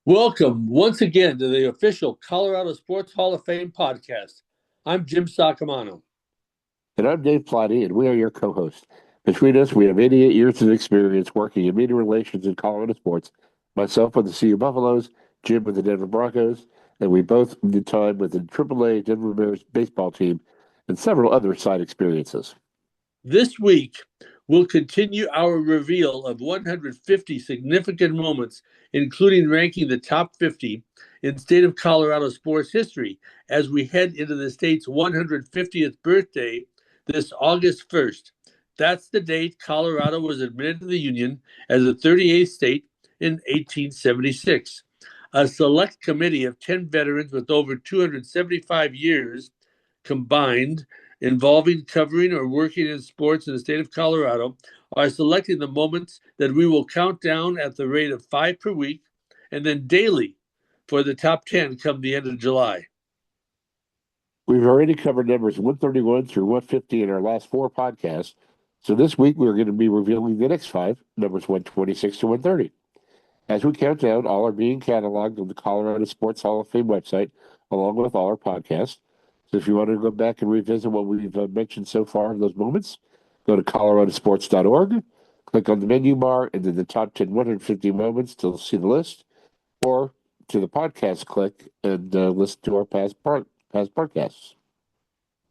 Welcome once again to the official Colorado Sports Hall of Fame podcast. I'm Jim Saccomano. And I'm Dave Plati, and we are your co-hosts. Between us, we have 88 years of experience working in media relations in Colorado sports. Myself with the CU Buffaloes, Jim with the Denver Broncos, and we both did time with the AAA Denver Bears baseball team and several other side experiences. This week, we'll continue our reveal of 150 significant moments, including ranking the top 50 in state of Colorado sports history as we head into the state's 150th birthday this August 1st. That's the date Colorado was admitted to the Union as a 38th state in 1876. A select committee of 10 veterans with over 275 years combined involving covering or working in sports in the state of Colorado are selecting the moments that we will count down at the rate of 5 per week and then daily for the top 10 come the end of July. We've already covered numbers 131 through 150 in our last four podcasts. So this week, we're going to be revealing the next five, numbers 126 to 130. As we count down, all are being cataloged on the Colorado Sports Hall of Fame website, along with all our podcasts. So if you want to go back and revisit what we've mentioned so far in those moments, go to coloradosports.org, click on the menu bar, and then the top 10 150 moments to see the list, or to the podcast click and listen to our past podcasts.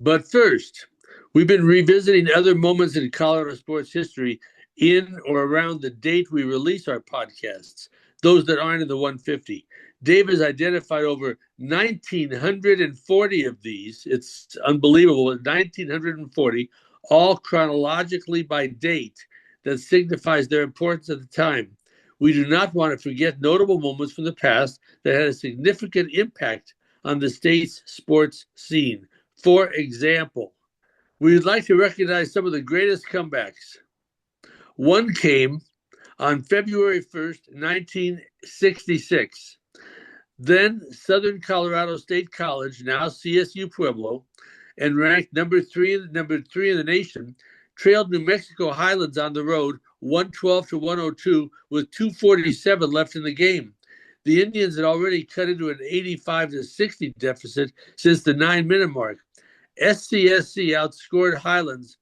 But first, we've been revisiting other moments in Colorado sports history in or around the date we release our podcasts, those that aren't in the 150. Dave has identified over 1,940 of these. It's unbelievable, 1,940, all chronologically by date that signifies their importance at the time. We do not want to forget notable moments from the past that had a significant impact on the state's sports scene. For example, we would like to recognize some of the greatest comebacks. One came on February 1st, 1966. Then Southern Colorado State College, now CSU Pueblo, and ranked number three in the nation, trailed New Mexico Highlands on the road 112 to 102 with 2:47 left in the game. The Indians had already cut into an 85 to 60 deficit since the 9-minute mark. SCSC outscored Highlands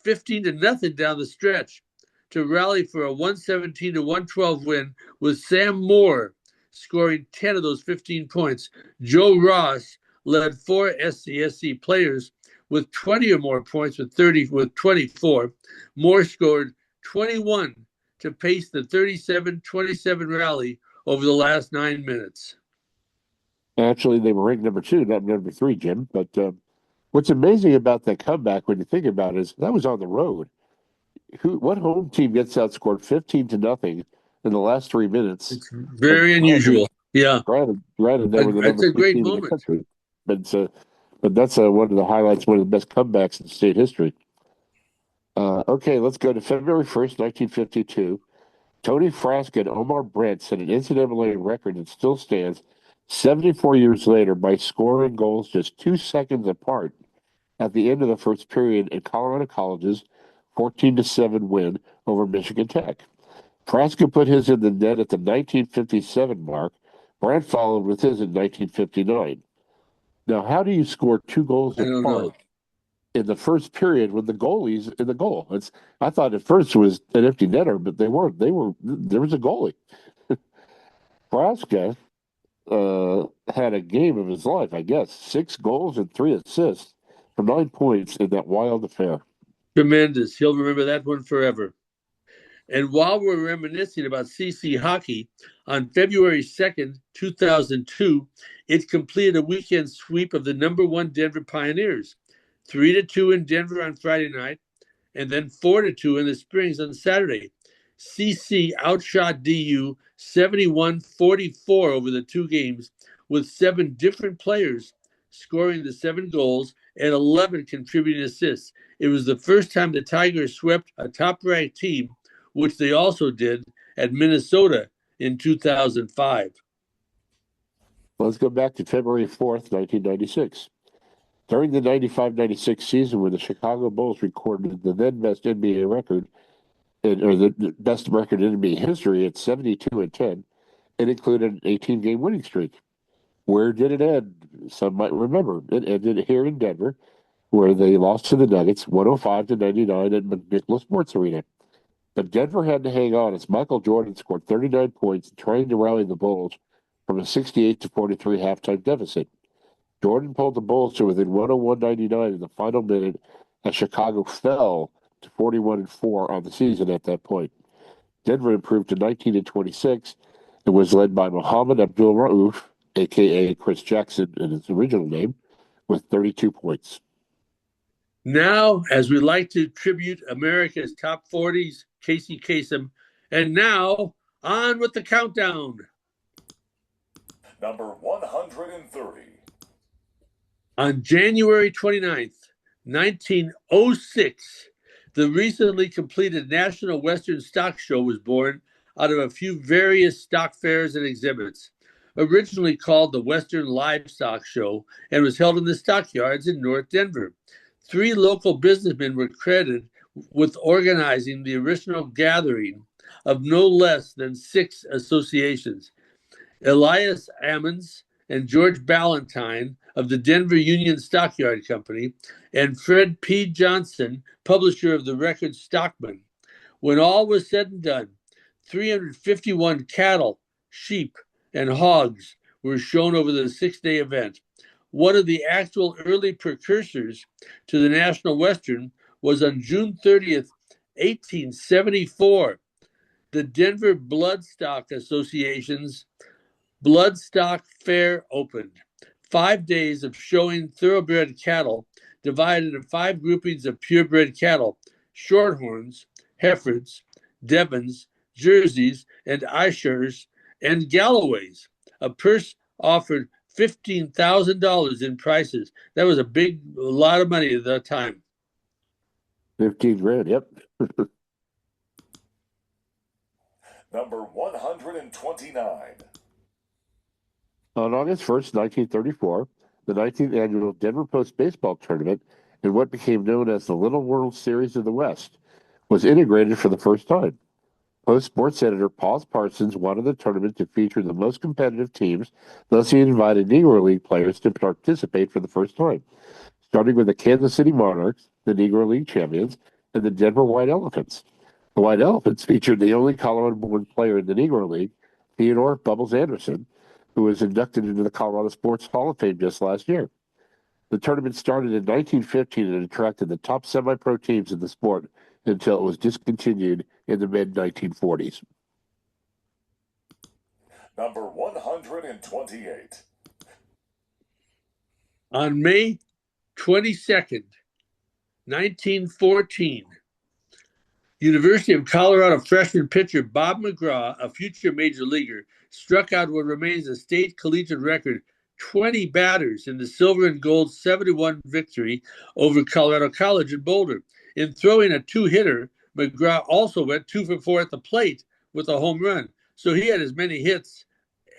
15 to nothing down the stretch to rally for a 117 to 112 win, with Sam Moore scoring 10 of those 15 points. Joe Ross led four SCSC players with 20 or more points with 24. Moore scored 21 to pace the 37-27 rally over the last 9 minutes. Actually, they were ranked number two, not number three, Jim. But what's amazing about that comeback, when you think about it, is that was on the road. What home team gets outscored 15 to nothing in the last 3 minutes? It's very unusual. Yeah. Granted, they were the That's number a three great team in the moment. country. But that's one of the highlights, one of the best comebacks in state history. Okay, let's go to February 1st, 1952. Tony Frasca and Omar Brent set an NCAA record that still stands 74 years later by scoring goals just 2 seconds apart at the end of the first period in Colorado College's 14 to 7 win over Michigan Tech. Frasca put his in the net at the 1957 mark. Brent followed with his in 1959. Now, how do you score two goals I don't know. apart in the first period with the goalies in the goal? I thought at first it was an empty netter, but they weren't. There was a goalie. Frasca had a game of his life, I guess. 6 goals and 3 assists for 9 points in that wild affair. Tremendous. He'll remember that one forever. And while we're reminiscing about CC hockey, on February 2nd, 2002, it completed a weekend sweep of the number one Denver Pioneers, 3-2 in Denver on Friday night, and then 4-2 in the Springs on Saturday. CC outshot DU 71-44 over the two games, with 7 different players scoring the 7 goals and 11 contributing assists. It was the first time the Tigers swept a top-ranked team, which they also did at Minnesota in 2005. Let's go back to February 4th, 1996. During the 95-96 season, when the Chicago Bulls recorded the then best NBA record, or the best record in NBA history at 72-10, It included an 18-game winning streak. Where did it end? Some might remember. It ended here in Denver, where they lost to the Nuggets 105-99 at Nicholas Sports Arena. But Denver had to hang on as Michael Jordan scored 39 points, trying to rally the Bulls from a 68-43 halftime deficit. Jordan pulled the Bulls to within 101-99 in the final minute as Chicago fell to 41-4 on the season at that point. Denver improved to 19-26 and was led by Muhammad Abdul-Rauf, a.k.a. Chris Jackson in his original name, with 32 points. Now, as we like to tribute America's top 40s, Casey Kasem, and now on with the countdown. Number 130. On January 29th, 1906, the recently completed National Western Stock Show was born out of a few various stock fairs and exhibits. Originally called the Western Livestock Show and was held in the stockyards in North Denver. 3 local businessmen were credited with organizing the original gathering of no less than 6 associations. Elias Ammons and George Ballantyne of the Denver Union Stockyard Company, and Fred P. Johnson, publisher of the record Stockman. When all was said and done, 351 cattle, sheep, and hogs were shown over the 6-day event. One of the actual early precursors to the National Western was on June 30th, 1874, the Denver Bloodstock Association's Bloodstock Fair opened. 5 days of showing thoroughbred cattle divided into 5 groupings of purebred cattle: Shorthorns, Herefords, Devons, Jerseys, and Ayrshires, and Galloways. A purse offered $15,000 in prices. That was a lot of money at that time. 15 grand, yep. Number 129. On August 1st, 1934, the 19th annual Denver Post baseball tournament, in what became known as the Little World Series of the West, was integrated for the first time. Post sports editor Paul Parsons wanted the tournament to feature the most competitive teams, thus he invited Negro League players to participate for the first time, starting with the Kansas City Monarchs, the Negro League champions, and the Denver White Elephants. The White Elephants featured the only Colorado-born player in the Negro League, Theodore Bubbles Anderson, who was inducted into the Colorado Sports Hall of Fame just last year. The tournament started in 1915 and attracted the top semi-pro teams in the sport until it was discontinued in the mid-1940s. Number 128. On May 22nd, 1914, University of Colorado freshman pitcher Bob McGraw, a future major leaguer, struck out what remains a state collegiate record, 20 batters in the silver and gold 71 victory over Colorado College in Boulder. In throwing a 2-hitter, McGraw also went 2 for 4 at the plate with a home run. So he had as many hits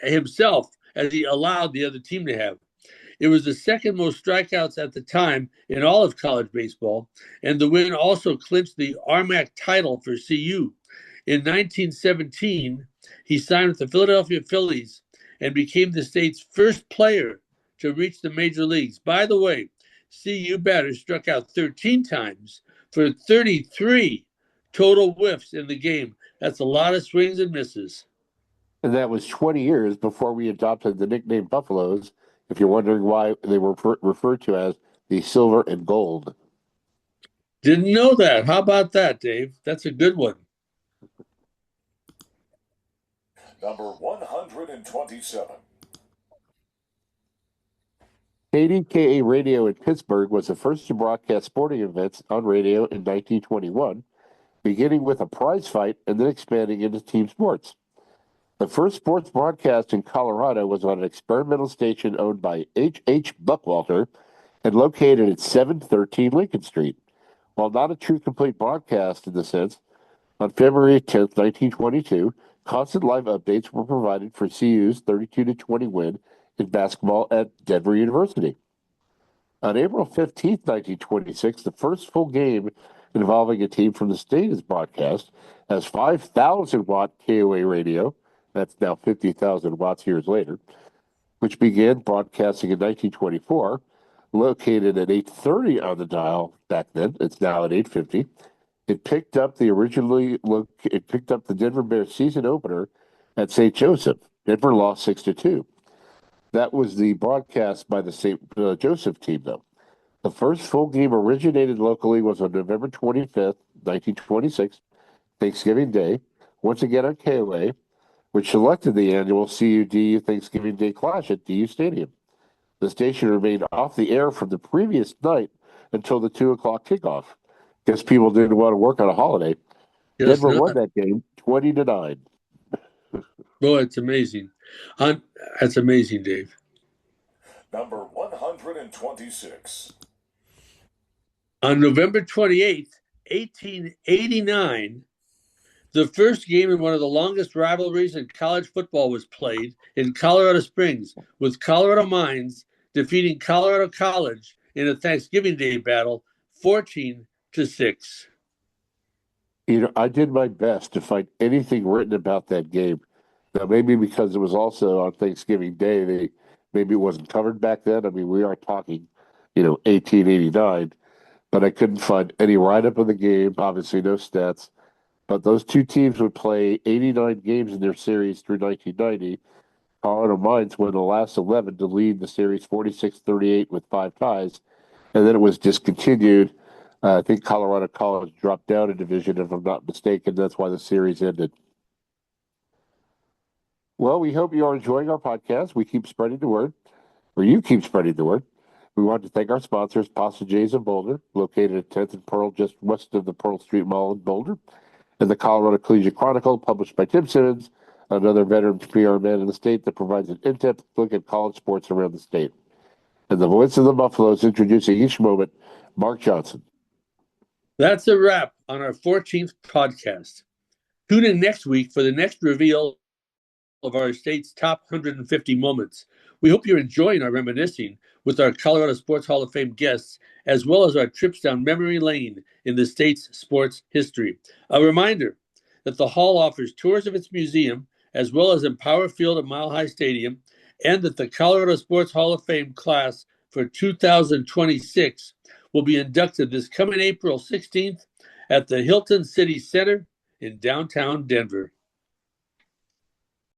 himself as he allowed the other team to have. It was the second most strikeouts at the time in all of college baseball, and the win also clinched the RMAC title for CU. In 1917, he signed with the Philadelphia Phillies and became the state's first player to reach the major leagues. By the way, CU batters struck out 13 times for 33 total whiffs in the game. That's a lot of swings and misses. And that was 20 years before we adopted the nickname Buffaloes, if you're wondering why they were referred to as the silver and gold. Didn't know that. How about that, Dave? That's a good one. Number 127. KDKA Radio in Pittsburgh was the first to broadcast sporting events on radio in 1921, beginning with a prize fight and then expanding into team sports. The first sports broadcast in Colorado was on an experimental station owned by H. Buckwalter and located at 713 Lincoln Street. While not a true complete broadcast in the sense, on February 10, 1922, constant live updates were provided for CU's 32-20 win in basketball at Denver University. On April 15, 1926, the first full game involving a team from the state is broadcast as 5,000-watt KOA radio That's now 50,000 watts years later, which began broadcasting in 1924, located at 8:30 on the dial back then. It's now at 8:50. It picked up the Denver Bears season opener at St. Joseph. Denver lost 6-2. That was the broadcast by the St. Joseph team, though. The first full game originated locally was on November 25th, 1926, Thanksgiving Day, once again on KOA, which selected the annual CUDU Thanksgiving Day Clash at DU Stadium. The station remained off the air from the previous night until the 2 o'clock kickoff. Guess people didn't want to work on a holiday. Yes, Denver not. won that game 20-9. Boy, it's amazing. That's amazing, Dave. Number 126. On November 28th, 1889, the first game in one of the longest rivalries in college football was played in Colorado Springs, with Colorado Mines defeating Colorado College in a Thanksgiving Day battle 14-6. I did my best to find anything written about that game. Now, maybe because it was also on Thanksgiving Day, maybe it wasn't covered back then. I mean, we are talking, 1889, but I couldn't find any write-up of the game. Obviously, no stats. But those two teams would play 89 games in their series through 1990. Colorado Mines won the last 11 to lead the series 46-38 with 5 ties, and then it was discontinued. I think Colorado College dropped down a division, if I'm not mistaken. That's why the series ended. Well, we hope you are enjoying our podcast. We keep spreading the word, or you keep spreading the word. We want to thank our sponsors, Pasta J's of Boulder, located at 10th and Pearl, just west of the Pearl Street Mall in Boulder, and the Colorado Collegiate Chronicle, published by Tim Simmons, another veteran PR man in the state that provides an in-depth look at college sports around the state. And the voice of the Buffaloes introducing each moment, Mark Johnson. That's a wrap on our 14th podcast. Tune in next week for the next reveal of our state's top 150 moments. We hope you're enjoying our reminiscing with our Colorado Sports Hall of Fame guests, as well as our trips down memory lane in the state's sports history. A reminder that the Hall offers tours of its museum, as well as Empower Field at Mile High Stadium, and that the Colorado Sports Hall of Fame class for 2026 will be inducted this coming April 16th at the Hilton City Center in downtown Denver.